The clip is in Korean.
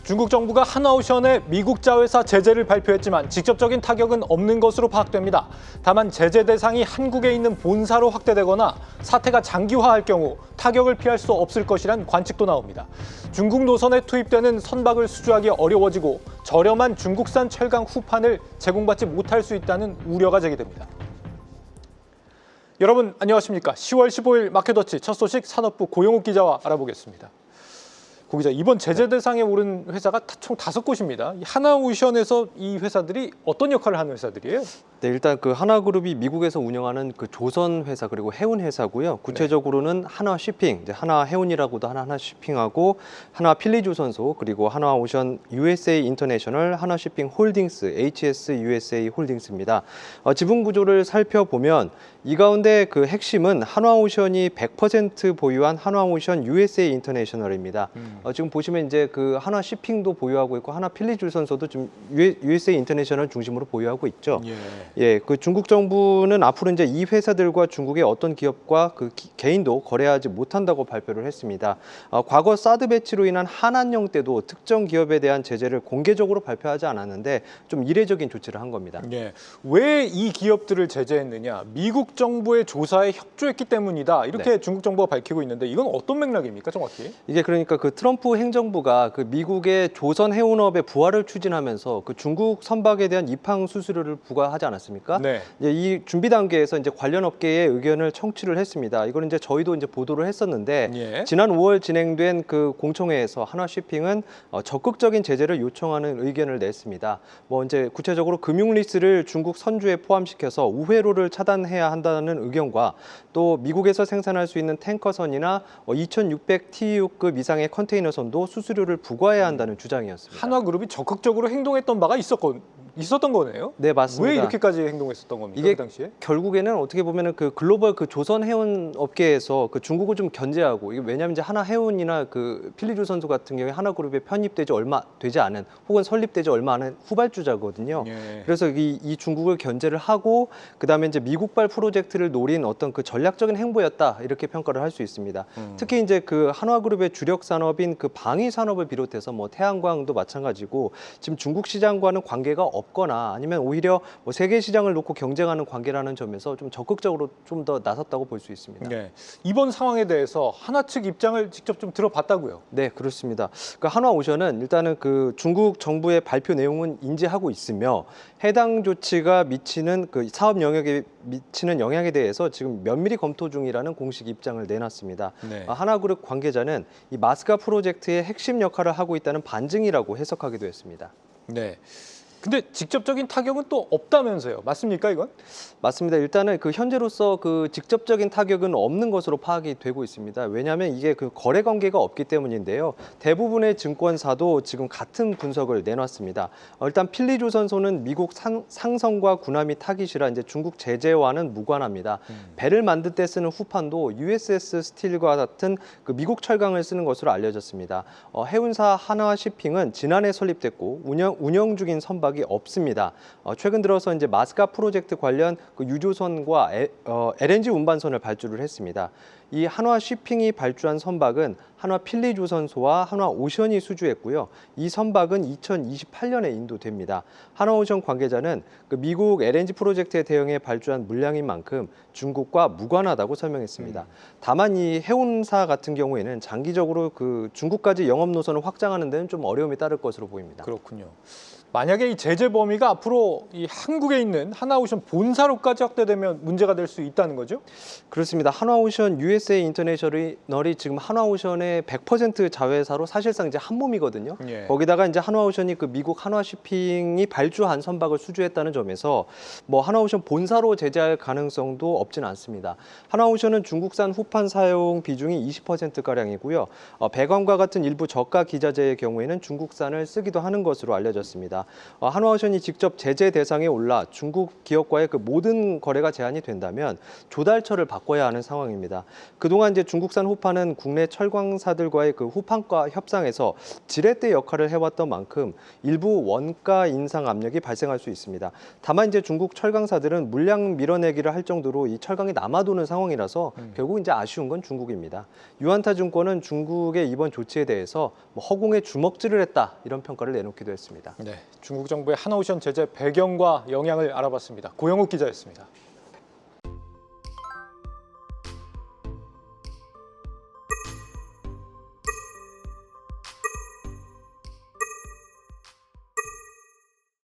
중국 정부가 하나오션의 미국 자회사 제재를 발표했지만 직접적인 타격은 없는 것으로 파악됩니다. 다만 제재 대상이 한국에 있는 본사로 확대되거나 사태가 장기화할 경우 타격을 피할 수 없을 것이란 관측도 나옵니다. 중국 노선에 투입되는 선박을 수주하기 어려워지고 저렴한 중국산 철강 후판을 제공받지 못할 수 있다는 우려가 제기됩니다. 여러분 안녕하십니까? 10월 15일 마켓워치 첫 소식 산업부 고영욱 기자와 알아보겠습니다. 고 기자, 이번 제재 대상에 오른 회사가 총 5곳입니다. 하나오션에서 이 회사들이 어떤 역할을 하는 회사들이에요? 네, 일단 그 하나그룹이 미국에서 운영하는 그 조선 회사 그리고 해운 회사고요. 구체적으로는 하나쉬핑, 이제 하나해운이라고도 하나쉬핑하고 하나필리조선소 그리고 하나오션 USA 인터내셔널, 하나쉬핑 홀딩스, HS USA 홀딩스입니다. 지분 구조를 살펴보면 이 가운데 그 핵심은 하나오션이 100% 보유한 하나오션 USA 인터내셔널입니다. 지금 보시면 이제 그 하나쉬핑도 보유하고 있고 하나필리조선소도 좀 USA 인터내셔널 중심으로 보유하고 있죠. 예, 그 중국 정부는 앞으로 이제 이 회사들과 중국의 어떤 기업과 그 개인도 거래하지 못한다고 발표를 했습니다. 과거 사드 배치로 인한 한한령 때도 특정 기업에 대한 제재를 공개적으로 발표하지 않았는데 좀 이례적인 조치를 한 겁니다. 예, 왜 이 기업들을 제재했느냐? 미국 정부의 조사에 협조했기 때문이다. 이렇게 네. 중국 정부가 밝히고 있는데 이건 어떤 맥락입니까, 정확히? 이게 그러니까 그 트럼프 행정부가 그 미국의 조선 해운업의 부활을 추진하면서 그 중국 선박에 대한 입항 수수료를 부과하지 않았습니까? 네. 이제 이 준비 단계에서 이제 관련 업계의 의견을 청취를 했습니다. 이걸 이제 저희도 이제 보도를 했었는데 예. 지난 5월 진행된 그 공청회에서 하나쉬핑은 적극적인 제재를 요청하는 의견을 냈습니다. 뭐 이제 구체적으로 금융 리스를 중국 선주에 포함시켜서 우회로를 차단해야 한다는 의견과 또 미국에서 생산할 수 있는 탱커선이나 2,600 TEU급 이상의 컨테이너선도 수수료를 부과해야 한다는 주장이었습니다. 한화그룹이 적극적으로 행동했던 바가 있었던 거네요? 네, 맞습니다. 왜 이렇게까지 행동했었던 겁니까, 이게 그 당시에? 결국에는 어떻게 보면은 그 글로벌 그 조선 해운 업계에서 그 중국을 좀 견제하고, 이게 왜냐하면 이제 하나해운이나 그 필리조선소 같은 경우에 하나그룹에 편입되지 얼마 되지 않은 혹은 설립되지 얼마 안 한 후발주자거든요. 예. 그래서 이 중국을 견제를 하고 그다음에 이제 미국발 프로젝트를 노린 어떤 그 전략적인 행보였다, 이렇게 평가를 할 수 있습니다. 특히 이제 그 한화그룹의 주력 산업인 그 방위 산업을 비롯해서 뭐 태양광도 마찬가지고 지금 중국 시장과는 관계가 없거나 아니면 오히려 뭐 세계 시장을 놓고 경쟁하는 관계라는 점에서 좀 적극적으로 좀 더 나섰다고 볼 수 있습니다. 네. 이번 상황에 대해서 하나 측 입장을 직접 좀 들어봤다고요? 네, 그렇습니다. 그 하나오션은 일단은 그 중국 정부의 발표 내용은 인지하고 있으며 해당 조치가 미치는 그 사업 영역에 미치는 영향에 대해서 지금 면밀히 검토 중이라는 공식 입장을 내놨습니다. 네. 하나그룹 관계자는 이 마스카 프로젝트의 핵심 역할을 하고 있다는 반증이라고 해석하기도 했습니다. 네. 근데 직접적인 타격은 또 없다면서요? 맞습니까, 이건? 맞습니다. 일단은 그 현재로서 그 직접적인 타격은 없는 것으로 파악이 되고 있습니다. 왜냐하면 이게 그 거래 관계가 없기 때문인데요. 대부분의 증권사도 지금 같은 분석을 내놨습니다. 일단 필리조선소는 미국 상성과 군함이 타깃이라 이제 중국 제재와는 무관합니다. 배를 만들 때 쓰는 후판도 USS 스틸과 같은 그 미국 철강을 쓰는 것으로 알려졌습니다. 해운사 하나쉬핑은 지난해 설립됐고 운영 중인 선박이 없습니다. 최근 들어서 이제 마스카 프로젝트 관련 그 유조선과 LNG 운반선을 발주를 했습니다. 이 한화쉬핑이 발주한 선박은 한화필리조선소와 한화오션이 수주했고요. 이 선박은 2028년에 인도됩니다. 한화오션 관계자는 그 미국 LNG 프로젝트에 대응해 발주한 물량인 만큼 중국과 무관하다고 설명했습니다. 다만 이 해운사 같은 경우에는 장기적으로 그 중국까지 영업 노선을 확장하는 데는 좀 어려움이 따를 것으로 보입니다. 그렇군요. 만약에 이 제재 범위가 앞으로 이 한국에 있는 하나오션 본사로까지 확대되면 문제가 될 수 있다는 거죠? 그렇습니다. 하나오션 USA 인터내셔널이 지금 하나오션의 100% 자회사로 사실상 이제 한 몸이거든요. 예. 거기다가 이제 하나오션이 그 미국 하나쉬핑이 발주한 선박을 수주했다는 점에서 뭐 하나오션 본사로 제재할 가능성도 없지는 않습니다. 하나오션은 중국산 후판 사용 비중이 20%가량이고요. 배관과 같은 일부 저가 기자재의 경우에는 중국산을 쓰기도 하는 것으로 알려졌습니다. 있습니다. 한화오션이 직접 제재 대상에 올라 중국 기업과의 그 모든 거래가 제한이 된다면 조달처를 바꿔야 하는 상황입니다. 그동안 이제 중국산 호판은 국내 철광사들과의 그 호판가 협상에서 지렛대 역할을 해왔던 만큼 일부 원가 인상 압력이 발생할 수 있습니다. 다만 이제 중국 철강사들은 물량 밀어내기를 할 정도로 이 철강이 남아도는 상황이라서 결국 이제 아쉬운 건 중국입니다. 유한타증권은 중국의 이번 조치에 대해서 허공에 주먹질을 했다 이런 평가를 내놓기도 했습니다. 네, 중국 정부의 한화오션 제재 배경과 영향을 알아봤습니다. 고영욱 기자였습니다.